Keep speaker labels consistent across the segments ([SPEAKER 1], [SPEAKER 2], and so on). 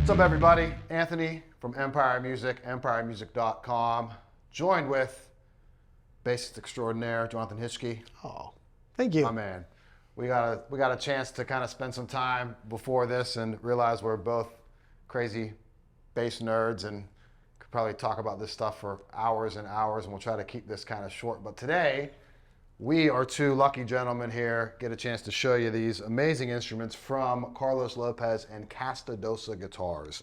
[SPEAKER 1] What's up, everybody? Anthony from Empire Music, empiremusic.com, joined with bassist extraordinaire Jonathan Hischke.
[SPEAKER 2] Oh, thank you.
[SPEAKER 1] My man. We got a chance to kind of spend some time before this and realize we're both crazy bass nerds and could probably talk about this stuff for hours and hours, and we'll try to keep this kind of short. But today, we are two lucky gentlemen here, get a chance to show you these amazing instruments from Carlos Lopez and Castedosa Guitars.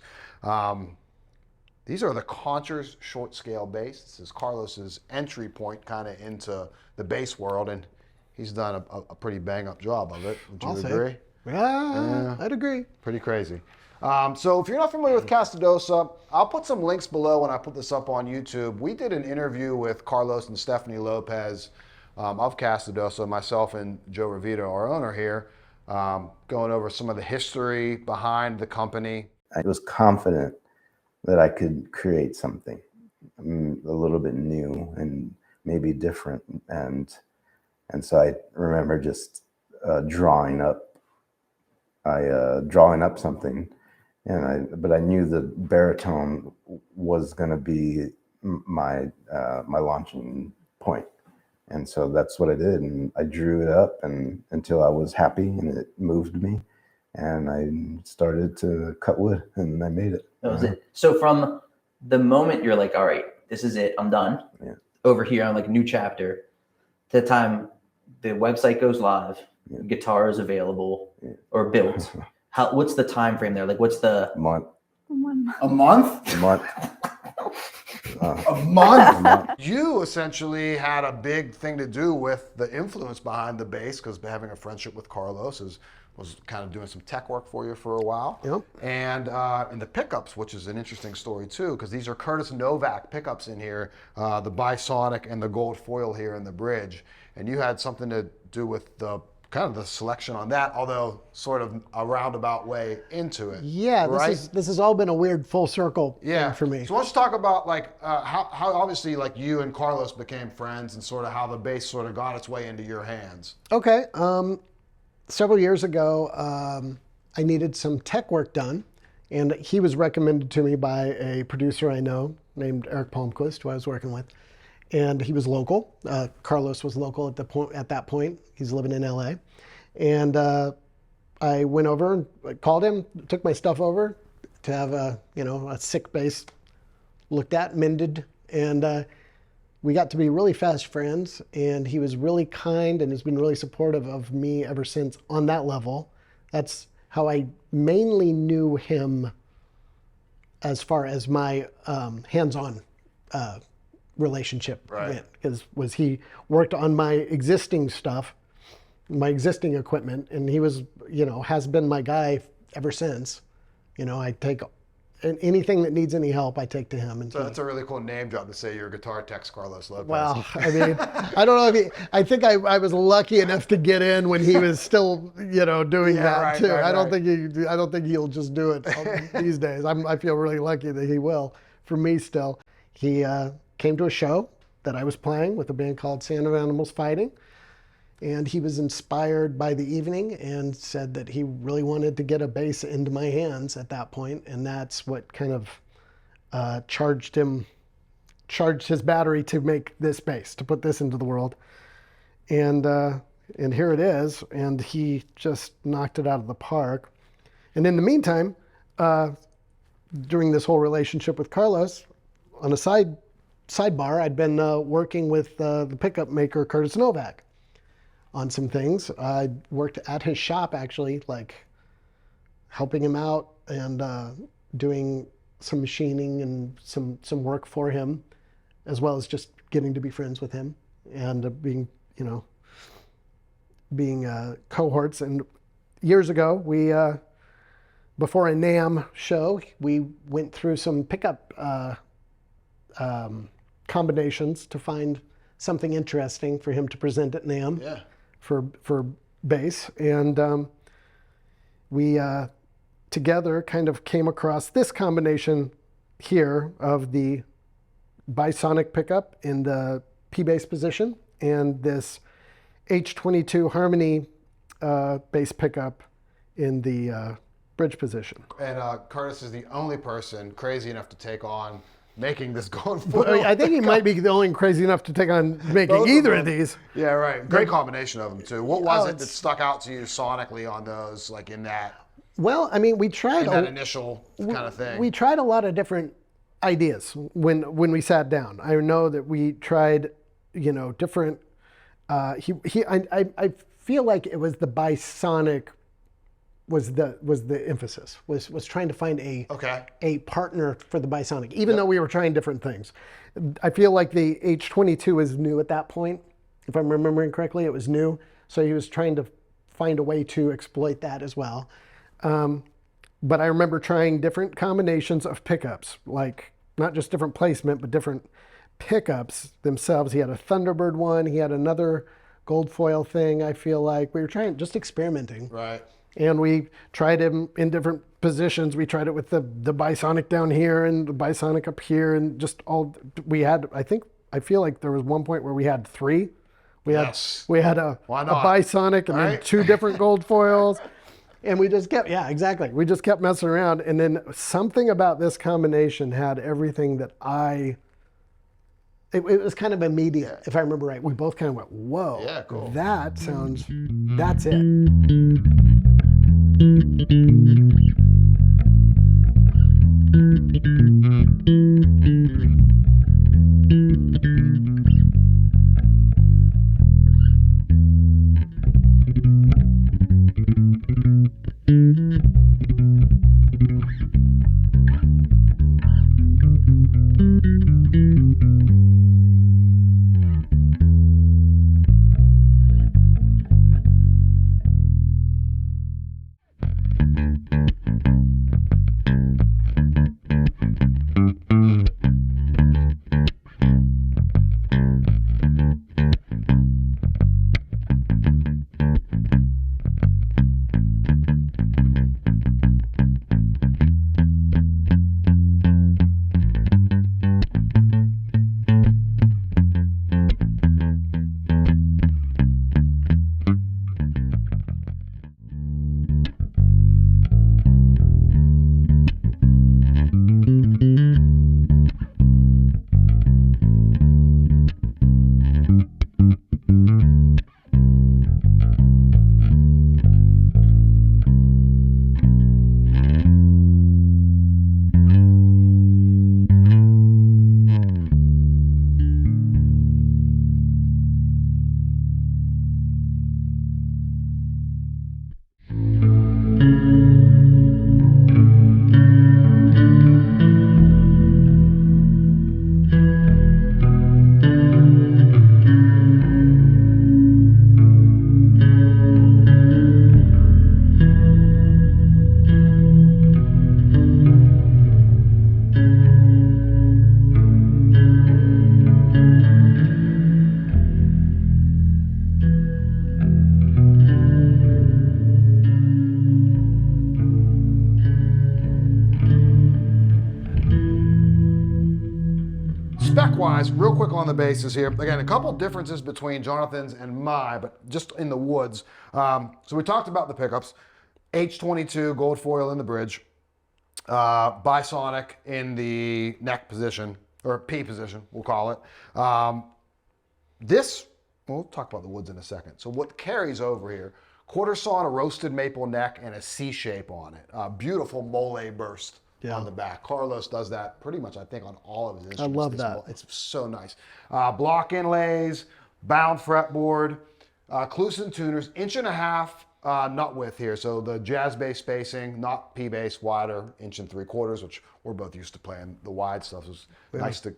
[SPEAKER 1] These are the Conchers short scale bass. This is Carlos's entry point kind of into the bass world, and he's done a pretty bang up job of it. Would you agree?
[SPEAKER 2] Yeah, I'd agree.
[SPEAKER 1] Pretty crazy. So if you're not familiar with Castedosa, I'll put some links below when I put this up on YouTube. We did an interview with Carlos and Stephanie Lopez of Castedosa, myself and Joe Revito, our owner here, going over some of the history behind the company.
[SPEAKER 3] I was confident that I could create something a little bit new and maybe different. And so I remember just drawing up something, but I knew the baritone was going to be my launching point. And so that's what I did, and I drew it up until I was happy and it moved me, and I started to cut wood and I made it.
[SPEAKER 4] That was it. So from the moment you're like, all right, this is it, I'm done.
[SPEAKER 3] Yeah.
[SPEAKER 4] Over here on like a new chapter, to the time the website goes live, guitar is available or built. What's the time frame there? Like, what's the
[SPEAKER 3] month?
[SPEAKER 1] A month?
[SPEAKER 3] A month.
[SPEAKER 1] A month? You essentially had a big thing to do with the influence behind the bass, because having a friendship with Carlos was kind of doing some tech work for you for a while.
[SPEAKER 2] Yep.
[SPEAKER 1] And the pickups, which is an interesting story too, because these are Curtis Novak pickups in here, the bisonic and the gold foil here in the bridge. And you had something to do with the kind of the selection on that, although sort of a roundabout way into it.
[SPEAKER 2] Yeah,
[SPEAKER 1] right?
[SPEAKER 2] this has all been a weird full circle thing for me.
[SPEAKER 1] So let's talk about like how obviously like you and Carlos became friends and sort of how the bass sort of got its way into your hands.
[SPEAKER 2] Okay. Several years ago, I needed some tech work done, and he was recommended to me by a producer I know named Eric Palmquist, who I was working with. And he was local. Carlos was local at that point. He's living in LA. And I went over and called him, took my stuff over to have a sick bass looked at, mended. And we got to be really fast friends. And he was really kind and has been really supportive of me ever since on that level. That's how I mainly knew him as far as my hands-on relationship went, because he worked on my existing stuff, my existing equipment, and he was, has been my guy ever since. I take anything that needs any help, I take to him. And
[SPEAKER 1] so that's a really cool name drop to say you're a guitar tech's Carlos Lopez.
[SPEAKER 2] Well, I mean, I don't know I think I was lucky enough to get in when he was still, doing that too. I don't think he'll just do it these days. I feel really lucky that he will. For me, still, he came to a show that I was playing with a band called Sound of Animals Fighting, and he was inspired by the evening and said that he really wanted to get a bass into my hands at that point, and that's what kind of charged his battery to make this bass, to put this into the world. And here it is, and he just knocked it out of the park. And in the meantime, during this whole relationship with Carlos, on a sidebar, I'd been working with the pickup maker Curtis Novak on some things. I worked at his shop, actually, like helping him out and doing some machining and some work for him, as well as just getting to be friends with him and being cohorts. And years ago, we before a NAMM show, we went through some pickup combinations to find something interesting for him to present at NAMM for bass. And we together kind of came across this combination here of the bisonic pickup in the P-bass position and this H22 Harmony bass pickup in the bridge position.
[SPEAKER 1] And Curtis is the only person crazy enough to take on making this going
[SPEAKER 2] Well,
[SPEAKER 1] forward.
[SPEAKER 2] I think he might be the only crazy enough to take on making
[SPEAKER 1] Both
[SPEAKER 2] either
[SPEAKER 1] of
[SPEAKER 2] of
[SPEAKER 1] them.
[SPEAKER 2] these.
[SPEAKER 1] Yeah, right. Great combination of them too. What was
[SPEAKER 2] Oh,
[SPEAKER 1] it that stuck out to you sonically on those, like in that
[SPEAKER 2] Well, I mean, we tried
[SPEAKER 1] initial kind of thing?
[SPEAKER 2] we tried a lot of different ideas when we sat down. I know that we tried, different. I feel like it was the bisonic was the emphasis was trying to find a partner for the bisonic, even though we were trying different things. I feel like the H22 is new at that point, if I'm remembering correctly. It was new, so he was trying to find a way to exploit that as well. But I remember trying different combinations of pickups, like not just different placement, but different pickups themselves. He had a Thunderbird one. He had another gold foil thing. I feel like we were trying, just experimenting.
[SPEAKER 1] Right.
[SPEAKER 2] And we tried him in different positions. We tried it with the bisonic down here and the bisonic up here, and just all we had. I feel like there was one point where we had three. We had a bisonic and then two different gold foils. And we just kept, we just kept messing around. And then something about this combination had everything that it was kind of immediate, if I remember right. We both kind of went, whoa,
[SPEAKER 1] Yeah, cool.
[SPEAKER 2] That's it.
[SPEAKER 1] Spec-wise, real quick on the basses here. Again, a couple differences between Jonathan's and my, but just in the woods. So we talked about the pickups. H22 gold foil in the bridge. Bisonic in the neck position, or P position, we'll call it. We'll talk about the woods in a second. So what carries over here, quarter saw on a roasted maple neck and a C shape on it. Beautiful mole burst on the back. Carlos does that pretty much, I think, on all of his instruments.
[SPEAKER 2] I love that.
[SPEAKER 1] It's so nice. Block inlays, bound fretboard, Kluson tuners, 1.5 inch nut width here. So the jazz bass spacing, not P bass, wider, 1 3/4, which we're both used to playing. The wide stuff is nice to.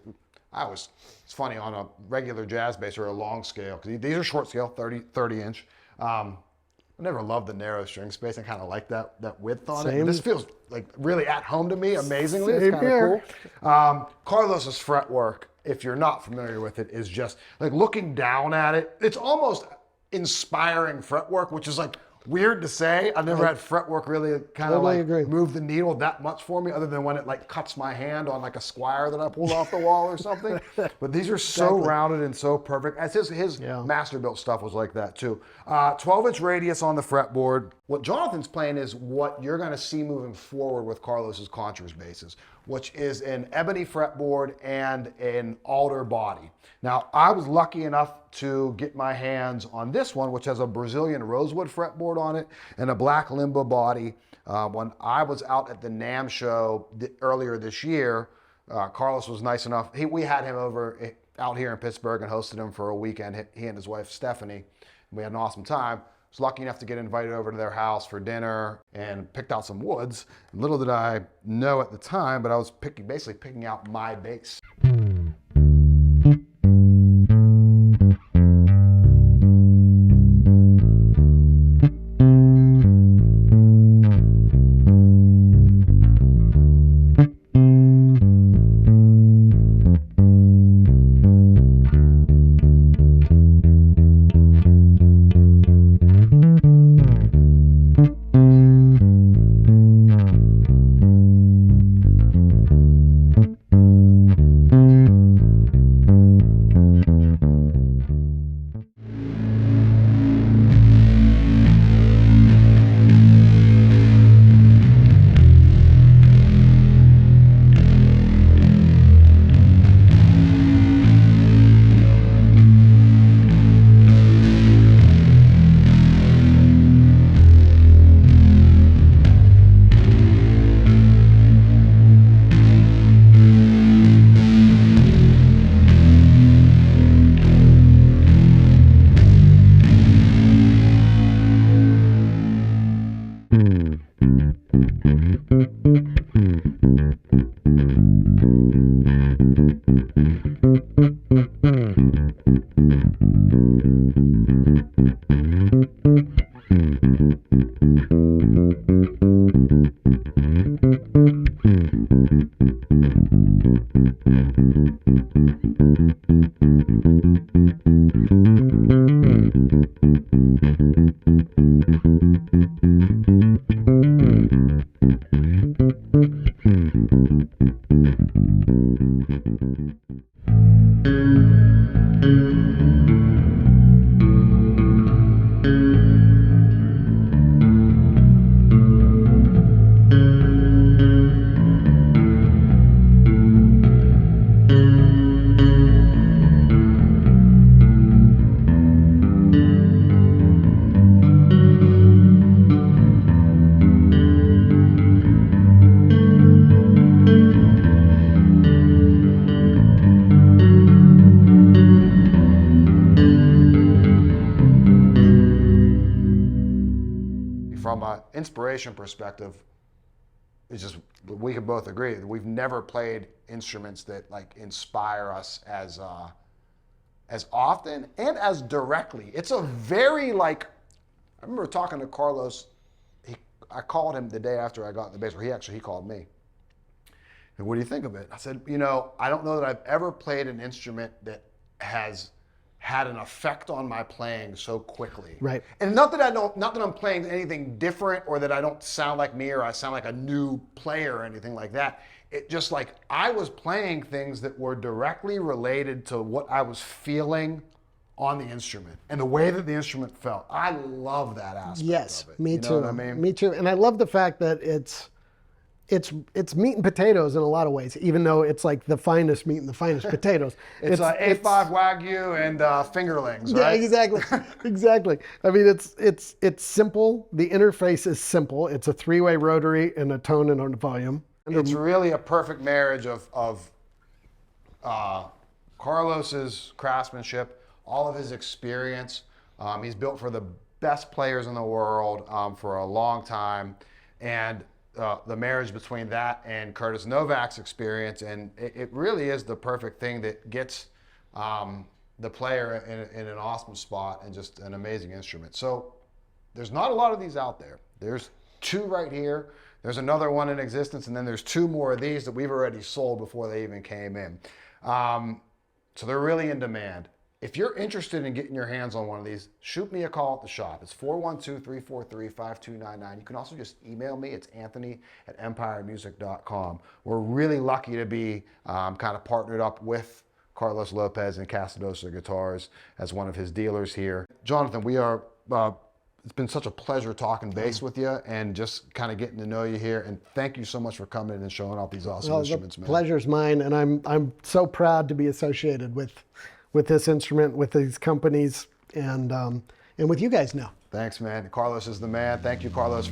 [SPEAKER 1] It's funny on a regular jazz bass or a long scale, because these are short scale, 30 inch. I never loved the narrow string space. I kind of like that width on it. This feels like really at home to me, amazingly. It's kind of cool. Carlos's fretwork, if you're not familiar with it, is just like looking down at it. It's almost inspiring fretwork, which is like weird to say. I never had fretwork really kind of
[SPEAKER 2] Totally
[SPEAKER 1] like
[SPEAKER 2] agree.
[SPEAKER 1] move the needle that much for me, other than when it like cuts my hand on like a Squire that I pulled off the wall or something. But these are so
[SPEAKER 2] Exactly.
[SPEAKER 1] rounded and so perfect. As his
[SPEAKER 2] Yeah.
[SPEAKER 1] master built stuff was like that too. 12-inch radius on the fretboard. What Jonathan's playing is what you're going to see moving forward with Carlos's Conchers Basses, which is an ebony fretboard and an alder body. Now, I was lucky enough to get my hands on this one, which has a Brazilian rosewood fretboard on it and a black limbo body. When I was out at the NAMM show earlier this year, Carlos was nice enough. We had him over out here in Pittsburgh and hosted him for a weekend, he and his wife Stephanie. We had an awesome time. I was lucky enough to get invited over to their house for dinner and picked out some woods. Little did I know at the time, but I was basically picking out my bass. From an inspiration perspective, it's just, we can both agree that we've never played instruments that like inspire us as often and as directly. It's a very like, I remember talking to Carlos. I called him the day after I got in the bass, or he called me. And what do you think of it? I said, I don't know that I've ever played an instrument that has had an effect on my playing so quickly.
[SPEAKER 2] Right.
[SPEAKER 1] And not that I'm playing anything different or that I don't sound like me or I sound like a new player or anything like that. It just like I was playing things that were directly related to what I was feeling on the instrument and the way that the instrument felt. I love that aspect of it.
[SPEAKER 2] Me
[SPEAKER 1] You
[SPEAKER 2] too.
[SPEAKER 1] know what I mean?
[SPEAKER 2] Me too. And I love the fact that it's meat and potatoes in a lot of ways, even though it's like the finest meat and the finest potatoes.
[SPEAKER 1] It's A5 Wagyu and fingerlings,
[SPEAKER 2] Yeah,
[SPEAKER 1] right?
[SPEAKER 2] exactly. Exactly. I mean, it's simple. The interface is simple. It's a three-way rotary and a tone and a volume.
[SPEAKER 1] It's really a perfect marriage of Carlos's craftsmanship, all of his experience. He's built for the best players in the world for a long time, and the marriage between that and Curtis Novak's experience, and it really is the perfect thing that gets the player in an awesome spot and just an amazing instrument. So there's not a lot of these out there. There's two right here. There's another one in existence, and then there's two more of these that we've already sold before they even came in. So they're really in demand. if you're interested in getting your hands on one of these, shoot me a call at the shop. It's 412-343-5299. You can also just email me. It's anthony@empiremusic.com. We're really lucky to be kind of partnered up with Carlos Lopez and Castedosa Guitars as one of his dealers here. Jonathan, it's been such a pleasure talking bass with you and just kind of getting to know you here. And thank you so much for coming in and showing off these awesome instruments, man.
[SPEAKER 2] The pleasure's mine, and I'm so proud to be associated with this instrument, with these companies, and with you guys now.
[SPEAKER 1] Thanks, man. Carlos is the man. Thank you, Carlos.